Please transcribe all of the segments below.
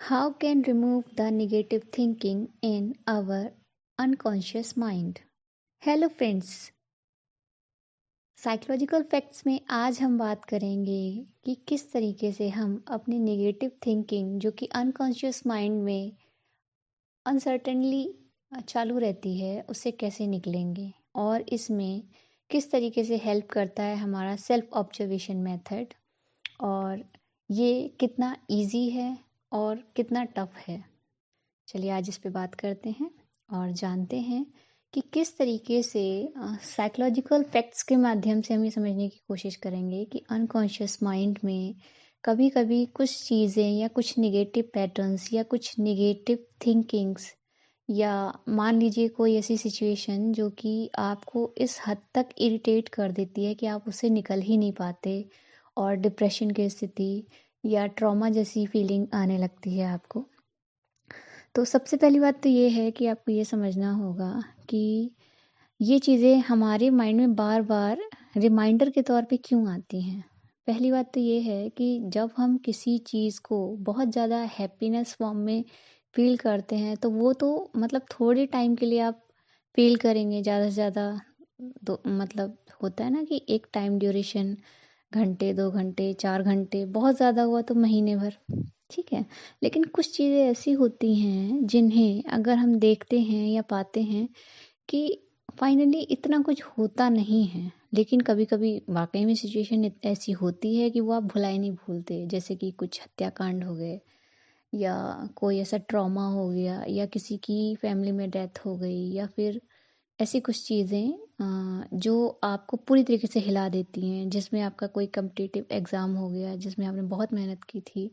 How can remove the negative thinking in our unconscious mind? Hello friends, psychological facts में आज हम बात करेंगे कि किस तरीके से हम अपनी नेगेटिव थिंकिंग जो कि अनकॉन्शियस माइंड में अनसर्टेनली चालू रहती है उससे कैसे निकलेंगे और इसमें किस तरीके से हेल्प करता है हमारा सेल्फ ऑब्जर्वेशन मेथड और ये कितना इजी है और कितना टफ है। चलिए आज इस पे बात करते हैं और जानते हैं कि किस तरीके से साइकोलॉजिकल फैक्ट्स के माध्यम से हम ये समझने की कोशिश करेंगे कि अनकॉन्शियस माइंड में कभी कभी कुछ चीज़ें या कुछ निगेटिव पैटर्न्स या कुछ निगेटिव थिंकिंग्स या मान लीजिए कोई ऐसी सिचुएशन जो कि आपको इस हद तक इरिटेट कर देती है कि आप उससे निकल ही नहीं पाते और डिप्रेशन की स्थिति या ट्रॉमा जैसी फीलिंग आने लगती है आपको। तो सबसे पहली बात तो ये है कि आपको ये समझना होगा कि ये चीज़ें हमारे माइंड में बार बार रिमाइंडर के तौर पे क्यों आती हैं। पहली बात तो ये है कि जब हम किसी चीज़ को बहुत ज़्यादा हैप्पीनेस फॉर्म में फील करते हैं तो वो तो मतलब थोड़े टाइम के लिए आप फील करेंगे, ज़्यादा से ज़्यादा दो मतलब होता है ना कि एक टाइम ड्यूरेशन घंटे 2 घंटे 4 घंटे, बहुत ज़्यादा हुआ तो महीने भर, ठीक है। लेकिन कुछ चीज़ें ऐसी होती हैं जिन्हें अगर हम देखते हैं या पाते हैं कि फाइनली इतना कुछ होता नहीं है, लेकिन कभी-कभी वाक़ई में सिचुएशन ऐसी होती है कि वो आप भुला ही नहीं भूलते। जैसे कि कुछ हत्याकांड हो गए या कोई ऐसा ट्रॉमा हो गया या किसी की फैमिली में डेथ हो गई या फिर ऐसी कुछ चीज़ें जो आपको पूरी तरीके से हिला देती हैं, जिसमें आपका कोई कॉम्पिटिटिव एग्ज़ाम हो गया, जिसमें आपने बहुत मेहनत की थी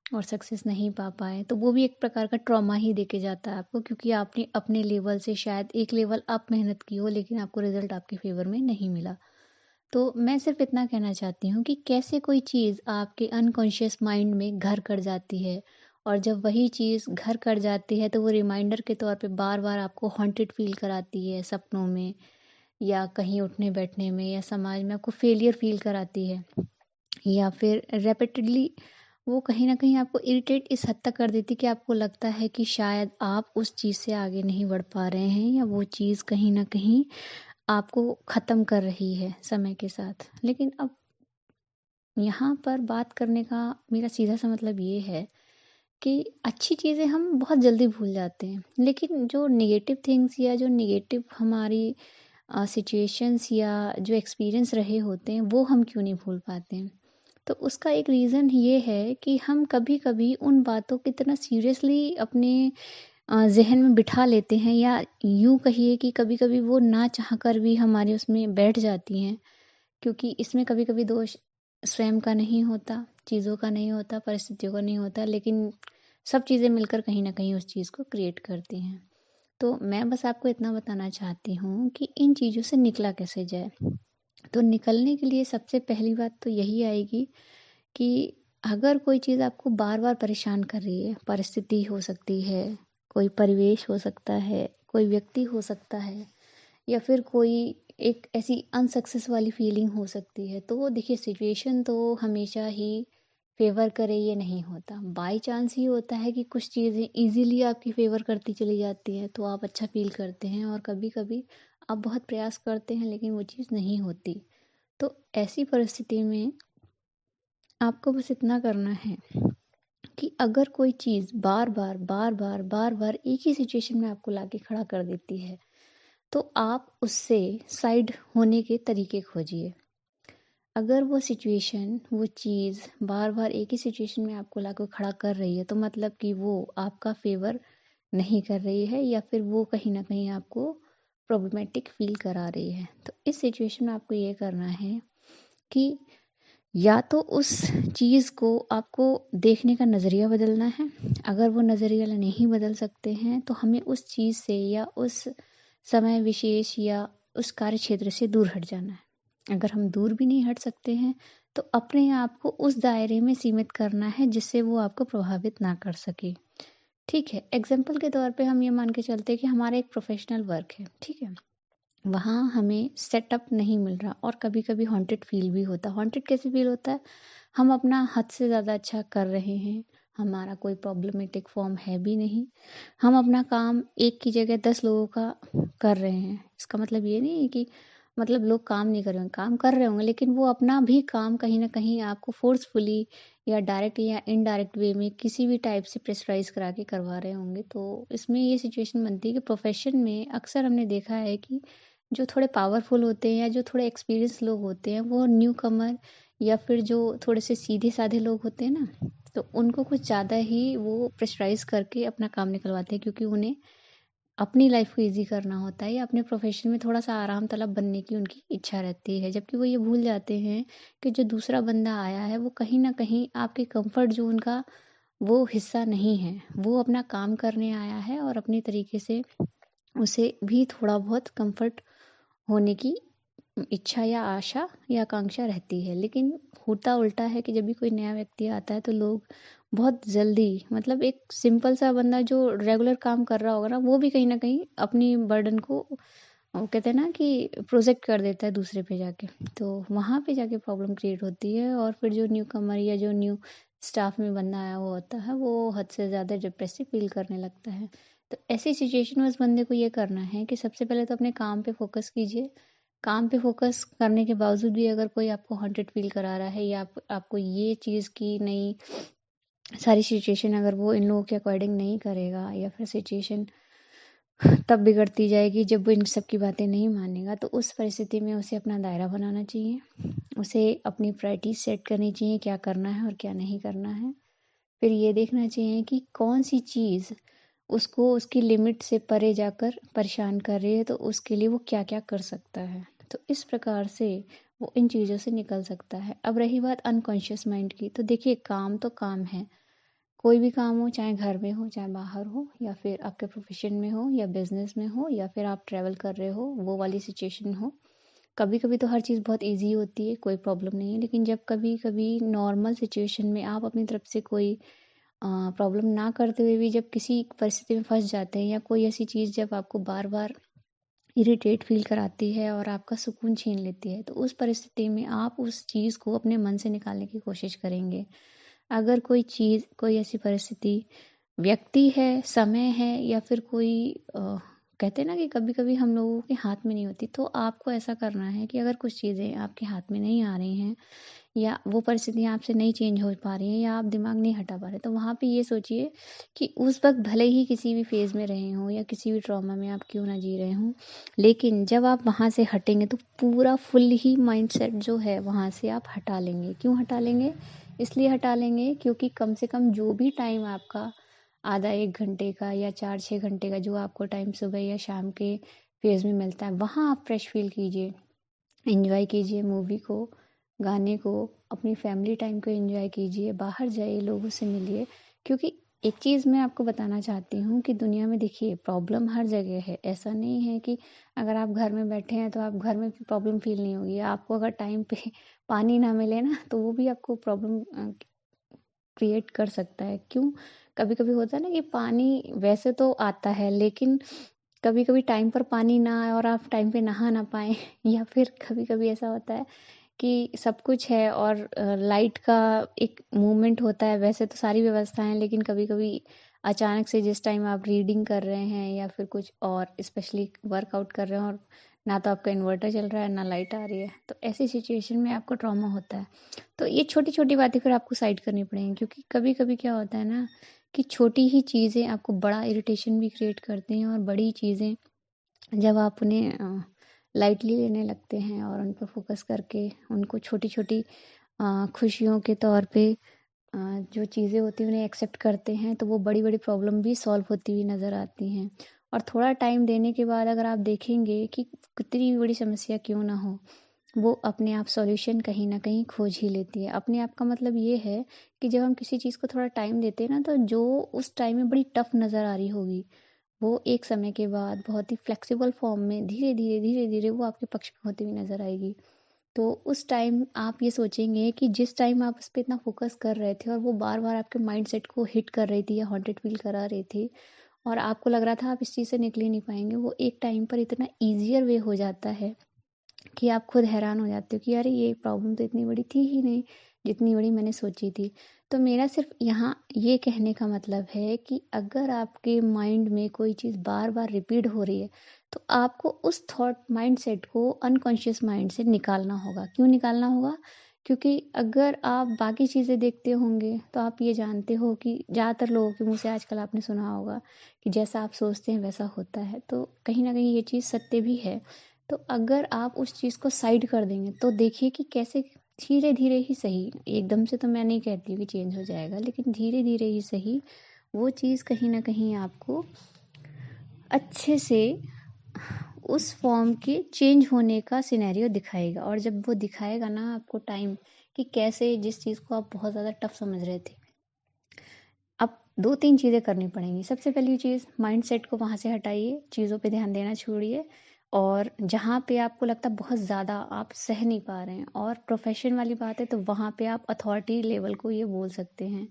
और सक्सेस नहीं पा पाए, तो वो भी एक प्रकार का ट्रॉमा ही देके जाता है आपको क्योंकि आपने अपने लेवल से शायद एक लेवल अप मेहनत की हो लेकिन आपको रिज़ल्ट आपके फ़ेवर में नहीं मिला। तो मैं सिर्फ़ इतना कहना चाहती हूँ कि कैसे कोई चीज़ आपके अनकॉन्शियस माइंड में घर कर जाती है और जब वही चीज़ घर कर जाती है तो वो रिमाइंडर के तौर पे बार-बार आपको हॉन्टेड फ़ील कराती है सपनों में या कहीं उठने-बैठने में या समाज में आपको फेलियर फ़ील कराती है या फिर रिपीटेडली वो कहीं न कहीं आपको इरिटेट इस हद तक कर देती कि आपको लगता है कि शायद आप उस चीज़ से आगे नहीं बढ़ पा रहे हैं या वो चीज़ कहीं न कहीं आपको ख़त्म कर रही है समय के साथ। लेकिन अब यहाँ पर बात करने का मेरा सीधा सा मतलब ये है कि अच्छी चीज़ें हम बहुत जल्दी भूल जाते हैं, लेकिन जो नेगेटिव थिंग्स या जो नेगेटिव हमारी सिचुएशंस या जो एक्सपीरियंस रहे होते हैं, वो हम क्यों नहीं भूल पाते हैं। तो उसका एक रीज़न ये है कि हम कभी-कभी उन बातों को इतना सीरियसली अपने ज़हन में बिठा लेते हैं या यूँ कहिए कि कभी-कभी वो ना चाह कर भी हमारे उसमें बैठ जाती हैं, क्योंकि इसमें कभी-कभी दोष स्वयं का नहीं होता, चीज़ों का नहीं होता, परिस्थितियों का नहीं होता, लेकिन सब चीज़ें मिलकर कहीं न कहीं उस चीज़ को क्रिएट करती हैं। तो मैं बस आपको इतना बताना चाहती हूँ कि इन चीज़ों से निकला कैसे जाए। तो निकलने के लिए सबसे पहली बात तो यही आएगी कि अगर कोई चीज़ आपको बार-बार परेशान कर रही है, परिस्थिति हो सकती है, कोई परिवेश हो सकता है, कोई व्यक्ति हो सकता है या फिर कोई एक ऐसी अनसक्सेस वाली फीलिंग हो सकती है, तो देखिए सिचुएशन तो हमेशा ही फ़ेवर करे ये नहीं होता। बाय चांस ही होता है कि कुछ चीज़ें ईज़िली आपकी फ़ेवर करती चली जाती हैं, तो आप अच्छा फ़ील करते हैं और कभी-कभी आप बहुत प्रयास करते हैं लेकिन वो चीज़ नहीं होती। तो ऐसी परिस्थिति में आपको बस इतना करना है कि अगर कोई चीज़ बार-बार, बार-बार, बार-बार एक ही सिचुएशन में आपको लाके खड़ा कर देती है, तो आप उससे साइड होने के तरीके खोजिए। अगर वो सिचुएशन, वो चीज़ बार-बार एक ही सिचुएशन में आपको लाकर खड़ा कर रही है, तो मतलब कि वो आपका फ़ेवर नहीं कर रही है या फिर वो कहीं न कहीं आपको प्रॉब्लमैटिक फ़ील करा रही है। तो इस सिचुएशन में आपको ये करना है कि या तो उस चीज़ को आपको देखने का नज़रिया बदलना है। अगर वो नज़रिया नहीं बदल सकते हैं, तो हमें उस चीज़ से या उस समय विशेष या उस कार्यक्षेत्र से दूर हट जाना है। अगर हम दूर भी नहीं हट सकते हैं, तो अपने आप को उस दायरे में सीमित करना है जिससे वो आपको प्रभावित ना कर सके। ठीक है? एग्ज़ाम्पल के तौर पे हम ये मान के चलते हैं कि हमारा एक प्रोफ़ेशनल वर्क है, ठीक है? वहाँ हमें सेटअप नहीं मिल रहा और कभी-कभी हॉन्टेड फ़ील भी होता है। हॉन्टेड कैसे फ़ील होता है? हम अपना हद से ज़्यादा अच्छा कर रहे हैं, हमारा कोई प्रॉब्लमेटिक फॉर्म है भी नहीं। हम अपना काम एक की जगह 10 लोगों का कर रहे हैं। इसका मतलब ये नहीं है कि मतलब लोग काम नहीं कर रहे होंगे, काम कर रहे होंगे, लेकिन वो अपना भी काम कहीं न कहीं आपको फ़ोर्सफुली या डायरेक्ट या इनडायरेक्ट वे में किसी भी टाइप से प्रेशराइज़ करा के करवा रहे होंगे। तो इसमें ये सिचुएशन बनती है कि प्रोफ़ेशन में अक्सर हमने देखा है कि जो थोड़े पावरफुल होते हैं या जो थोड़े एक्सपीरियंस लोग होते हैं, वो न्यू कमर या फिर जो थोड़े से सीधे-साधे लोग होते हैं ना, तो उनको कुछ ज़्यादा ही वो प्रेशराइज़ करके अपना काम निकलवाते हैं, क्योंकि उन्हें अपनी लाइफ को ईज़ी करना होता है या अपने प्रोफ़ेशन में थोड़ा-सा आराम तलब बनने की उनकी इच्छा रहती है। जबकि वो ये भूल जाते हैं कि जो दूसरा बंदा आया है, वो कहीं न कहीं आपके कम्फ़र्ट ज़ोन का वो हिस्सा नहीं है। वो अपना काम करने आया है और अपने तरीके से उसे भी थोड़ा बहुत कम्फ़र्ट होने की इच्छा या आशा या आकांक्षा रहती है। लेकिन होता उल्टा है कि जब भी कोई नया व्यक्ति आता है तो लोग बहुत जल्दी, मतलब एक सिंपल सा बंदा जो रेगुलर काम कर रहा होगा ना, वो भी कहीं न कहीं अपनी बर्डन को वो कहते हैं ना कि प्रोजेक्ट कर देता है दूसरे पे जाके। तो वहाँ पे जाके प्रॉब्लम क्रिएट होती है और फिर जो न्यू कमर या जो न्यू स्टाफ में बंदा आया हुआ होता है, वो हद से ज़्यादा डिप्रेसिव फ़ील करने लगता है। तो ऐसी सिचुएशन में उस बंदे को ये करना है कि सबसे पहले तो अपने काम पे फ़ोकस कीजिए। काम पे फ़ोकस करने के बावजूद भी अगर कोई आपको हॉन्टेड फ़ील करा रहा है या आपको ये चीज़ की नई सारी सिचुएशन अगर वो इन लोगों के अकॉर्डिंग नहीं करेगा या फिर सिचुएशन तब बिगड़ती जाएगी जब वो इन सब की बातें नहीं मानेगा, तो उस परिस्थिति में उसे अपना दायरा बनाना चाहिए। उसे अपनी प्रायोरिटीज़ सेट करनी चाहिए, क्या करना है और क्या नहीं करना है। फिर ये देखना चाहिए कि कौन-सी चीज़ उसको उसकी लिमिट से परे जाकर परेशान कर रही है, तो उसके लिए वो क्या-क्या कर सकता है। तो इस प्रकार से वो इन चीज़ों से निकल सकता है। अब रही बात अनकॉन्शियस माइंड की, तो देखिए काम तो काम है। कोई भी काम हो, चाहे घर में हो, चाहे बाहर हो या फिर आपके प्रोफ़ेशन में हो या बिज़नेस में हो या फिर आप ट्रैवल कर रहे हो, वो वाली सिचुएशन हो। कभी-कभी तो हर चीज़ बहुत ईज़ी होती है, कोई प्रॉब्लम नहीं है। लेकिन जब कभी-कभी नॉर्मल सिचुएशन में आप अपनी तरफ से कोई प्रॉब्लम ना करते हुए भी जब किसी परिस्थिति में फँस जाते हैं या कोई ऐसी चीज़ जब आपको बार-बार इरिटेट फ़ील कराती है और आपका सुकून छीन लेती है, तो उस परिस्थिति में आप उस चीज़ को अपने मन से निकालने की कोशिश करेंगे। अगर कोई चीज़, कोई ऐसी परिस्थिति, व्यक्ति है, समय है या फिर कोई कहते हैं ना कि कभी-कभी हम लोगों के हाथ में नहीं होती, तो आपको ऐसा करना है कि अगर कुछ चीज़ें आपके हाथ में नहीं आ रही हैं या वो परिस्थितियाँ आपसे नहीं चेंज हो पा रही हैं या आप दिमाग नहीं हटा पा रहे, तो वहाँ पे ये सोचिए कि उस वक़्त भले ही किसी भी फ़ेज़ में रहे हों या किसी भी ट्रॉमा में आप क्यों ना जी रहे हों, लेकिन जब आप वहाँ से हटेंगे तो पूरा फुल ही माइंडसेट जो है वहाँ से आप हटा लेंगे। क्यों हटा लेंगे? इसलिए हटा लेंगे क्योंकि कम से कम जो भी टाइम आपका आधा 1 घंटे का या 4-6 घंटे का जो आपको टाइम सुबह या शाम के फ़ेज़ में मिलता है, वहाँ आप फ्रेश फ़ील कीजिए। एन्जॉय कीजिए मूवी को, गाने को, अपनी फैमिली टाइम को एन्जॉय कीजिए, बाहर जाइए, लोगों से मिलिए। क्योंकि एक चीज़ मैं आपको बताना चाहती हूँ कि दुनिया में देखिए प्रॉब्लम हर जगह है। ऐसा नहीं है कि अगर आप घर में बैठे हैं तो आप घर में भी प्रॉब्लम फ़ील नहीं होगी। आपको अगर टाइम पे पानी ना मिले ना तो वो भी आपको प्रॉब्लम क्रिएट कर सकता है। क्यों? कभी-कभी होता है ना कि पानी वैसे तो आता है, लेकिन कभी-कभी टाइम पर पानी ना आए और आप टाइम पे नहा ना पाएँ या फिर कभी-कभी ऐसा होता है कि सब कुछ है और लाइट का एक मूवमेंट होता है। वैसे तो सारी व्यवस्था है, लेकिन कभी-कभी अचानक से जिस टाइम आप रीडिंग कर रहे हैं या फिर कुछ और स्पेशली वर्कआउट कर रहे हैं और ना तो आपका इन्वर्टर चल रहा है, ना लाइट आ रही है, तो ऐसी सिचुएशन में आपको ट्रॉमा होता है। तो ये छोटी-छोटी बातें फिर आपको साइड करनी पड़ेंगी, क्योंकि कभी-कभी क्या होता है ना कि छोटी ही चीज़ें आपको बड़ा इरिटेशन भी क्रिएट करती हैं और बड़ी चीज़ें जब आप उन्हें लाइटली लेने लगते हैं और उन पे फ़ोकस करके उनको छोटी-छोटी खुशियों के तौर पे अ, जो चीज़ें होती हैं उन्हें एक्सेप्ट करते हैं, तो वो बड़ी-बड़ी प्रॉब्लम भी सॉल्व होती हुई नज़र आती हैं। और थोड़ा टाइम देने के बाद अगर आप देखेंगे कि कितनी भी बड़ी समस्या क्यों ना हो, वो अपने आप सॉल्यूशन कहीं न कहीं खोज ही लेती है। अपने आप का मतलब ये है कि जब हम किसी चीज़ को थोड़ा टाइम देते हैं ना, तो जो उस टाइम में बड़ी टफ़ नज़र आ रही होगी, वो एक समय के बाद बहुत ही फ्लेक्सिबल फॉर्म में धीरे-धीरे, धीरे-धीरे वो आपके पक्ष में होती हुई नज़र आएगी। तो उस टाइम आप ये सोचेंगे कि जिस टाइम आप उस पे इतना फ़ोकस कर रहे थे और वो बार-बार आपके माइंडसेट को हिट कर रही थी या हॉन्टेड फ़ील करा रही थी और आपको लग रहा था आप इस चीज़ से निकल ही नहीं पाएँगे, वो एक टाइम पर इतना ईज़ियर वे हो जाता है कि आप खुद हैरान हो जाते हो कि अरे ये प्रॉब्लम तो इतनी बड़ी थी ही नहीं, जितनी बड़ी मैंने सोची थी। तो मेरा सिर्फ यहाँ ये कहने का मतलब है कि अगर आपके माइंड में कोई चीज़ बार-बार रिपीट हो रही है, तो आपको उस थॉट माइंडसेट को अनकॉन्शियस माइंड से निकालना होगा। क्यों निकालना होगा? क्योंकि अगर आप बाकी चीज़ें देखते होंगे, तो आप ये जानते हो कि ज़्यादातर लोगों के मुँह से आजकल आपने सुना होगा कि जैसा आप सोचते हैं वैसा होता है। तो कहीं न कहीं ये चीज़ सत्य भी है। तो अगर आप उस चीज़ को साइड कर देंगे, तो देखिए कि कैसे धीरे-धीरे ही सही, एकदम से तो मैं नहीं कहती हूँ कि चेंज हो जाएगा, लेकिन धीरे-धीरे ही सही, वो चीज़ कहीं न कहीं आपको अच्छे से उस फॉर्म के चेंज होने का सिनेरियो दिखाएगा। और जब वो दिखाएगा ना आपको टाइम, कि कैसे जिस चीज़ को आप बहुत ज़्यादा टफ समझ रहे थे, अब 2-3 चीज़ें करनी पड़ेंगी। सबसे पहली चीज़, माइंडसेट को वहाँ से हटाइए, चीज़ों पे ध्यान देना छोड़िए, और जहाँ पे आपको लगता है बहुत ज़्यादा आप सह नहीं पा रहे हैं, और प्रोफ़ेशन वाली बात है तो वहाँ पे आप अथॉरिटी लेवल को ये बोल सकते हैं।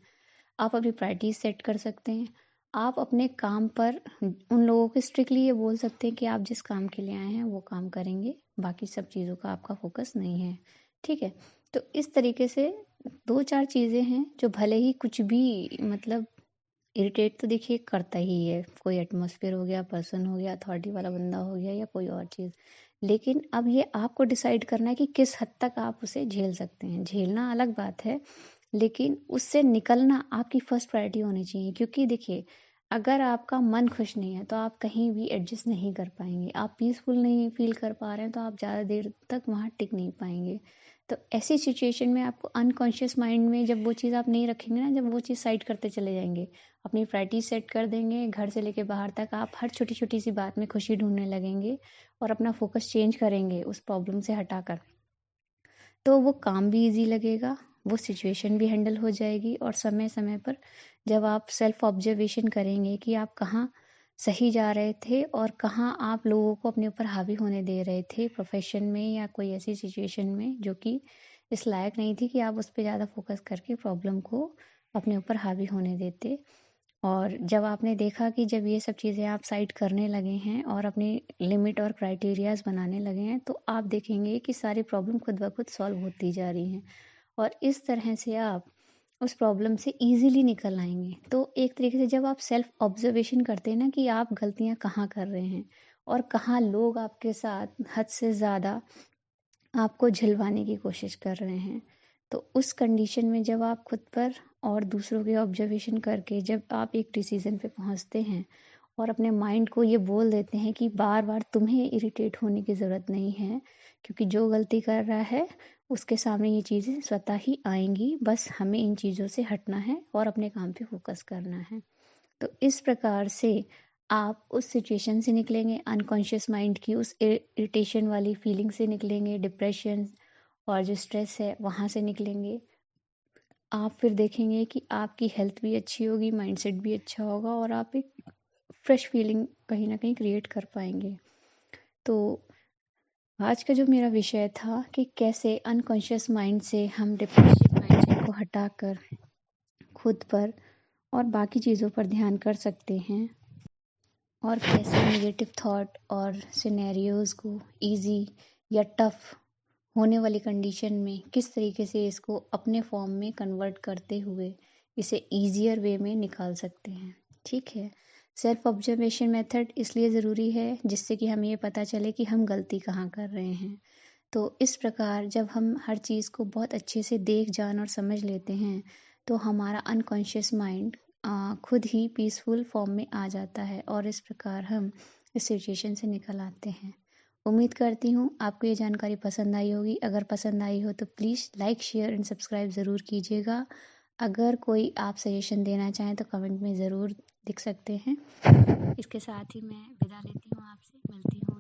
आप अपनी प्रायोरिटीज़ सेट कर सकते हैं। आप अपने काम पर उन लोगों को स्ट्रिक्टली ये बोल सकते हैं कि आप जिस काम के लिए आए हैं वो काम करेंगे, बाकी सब चीज़ों का आपका फ़ोकस नहीं है। ठीक है? तो इस तरीके से 2-4 चीज़ें हैं जो भले ही कुछ भी मतलब इरिटेट तो देखिए करता ही है। कोई एटमॉस्फेयर हो गया, पर्सन हो गया, अथॉरिटी वाला बंदा हो गया, या कोई और चीज़। लेकिन अब ये आपको डिसाइड करना है कि किस हद तक आप उसे झेल सकते हैं। झेलना अलग बात है, लेकिन उससे निकलना आपकी फर्स्ट प्रायोरिटी होनी चाहिए। क्योंकि देखिए, अगर आपका मन खुश नहीं है तो आप कहीं भी एडजस्ट नहीं कर पाएँगे। आप पीसफुल नहीं फ़ील कर पा रहे हैं तो आप ज़्यादा देर तक वहाँ टिक नहीं पाएँगे। तो ऐसी सिचुएशन में आपको अनकॉन्शियस माइंड में जब वो चीज़ आप नहीं रखेंगे ना, जब वो चीज़ साइड करते चले जाएँगे, अपनी प्रायोरिटी सेट कर देंगे, घर से लेके बाहर तक आप हर छोटी-छोटी सी बात में खुशी ढूँढने लगेंगे और अपना फ़ोकस चेंज करेंगे उस प्रॉब्लम से हटाकर। तो वो काम भी ईज़ी लगेगा, वो सिचुएशन भी हैंडल हो जाएगी, और समय-समय पर जब आप सेल्फ ऑब्जर्वेशन करेंगे कि आप कहाँ सही जा रहे थे और कहाँ आप लोगों को अपने ऊपर हावी होने दे रहे थे प्रोफ़ेशन में या कोई ऐसी सिचुएशन में जो कि इस लायक नहीं थी कि आप उस पे ज़्यादा फ़ोकस करके प्रॉब्लम को अपने ऊपर हावी होने देते। और जब आपने देखा कि जब ये सब चीज़ें आप साइड करने लगे हैं और अपनी लिमिट और क्राइटेरियाज़ बनाने लगे हैं, तो आप देखेंगे कि सारी प्रॉब्लम खुद ब खुद सॉल्व होती जा रही हैं, और इस तरह से आप उस प्रॉब्लम से ईज़िली निकल आएँगे। तो एक तरीके से जब आप सेल्फ ऑब्ज़र्वेशन करते हैं ना कि आप गलतियाँ कहाँ कर रहे हैं और कहाँ लोग आपके साथ हद से ज़्यादा आपको झिलवाने की कोशिश कर रहे हैं। तो उस कंडीशन में जब आप खुद पर और दूसरों के ऑब्जर्वेशन करके जब आप एक डिसीज़न पे पहुँचते हैं और अपने माइंड को ये बोल देते हैं कि बार-बार तुम्हें इरिटेट होने की ज़रूरत नहीं है, क्योंकि जो गलती कर रहा है उसके सामने ये चीज़ें स्वतः ही आएँगी, बस हमें इन चीज़ों से हटना है और अपने काम पे फ़ोकस करना है। तो इस प्रकार से आप उस सिचुएशन से निकलेंगे, अनकॉन्शियस माइंड की उस इरिटेशन वाली फीलिंग से निकलेंगे, डिप्रेशन और जो स्ट्रेस है वहाँ से निकलेंगे। आप फिर देखेंगे कि आपकी हेल्थ भी अच्छी होगी, माइंडसेट भी अच्छा होगा, और आप एक फ्रेश फीलिंग कहीं न कहीं क्रिएट कर पाएँगे। तो आज का जो मेरा विषय था कि कैसे अनकॉन्शियस माइंड से हम डिप्रेसिव माइंडसेट को हटाकर खुद पर और बाकी चीज़ों पर ध्यान कर सकते हैं, और कैसे नेगेटिव थॉट और सिनेरियोज़ को इजी या टफ होने वाली कंडीशन में किस तरीके से इसको अपने फॉर्म में कन्वर्ट करते हुए इसे ईजियर वे में निकाल सकते हैं। ठीक है? सेल्फ ऑब्जर्वेशन मेथड इसलिए ज़रूरी है जिससे कि हमें ये पता चले कि हम गलती कहाँ कर रहे हैं। तो इस प्रकार जब हम हर चीज़ को बहुत अच्छे से देख जान और समझ लेते हैं, तो हमारा अनकॉन्शियस माइंड खुद ही पीसफुल फॉर्म में आ जाता है, और इस प्रकार हम इस सिचुएशन से निकल आते हैं। उम्मीद करती हूँ आपको ये जानकारी पसंद आई होगी। अगर पसंद आई हो तो please like, share and subscribe ज़रूर कीजिएगा। अगर कोई आप सजेशन देना चाहें तो कमेंट में ज़रूर लिख सकते हैं। इसके साथ ही मैं विदा लेती हूँ आपसे, मिलती हूँ।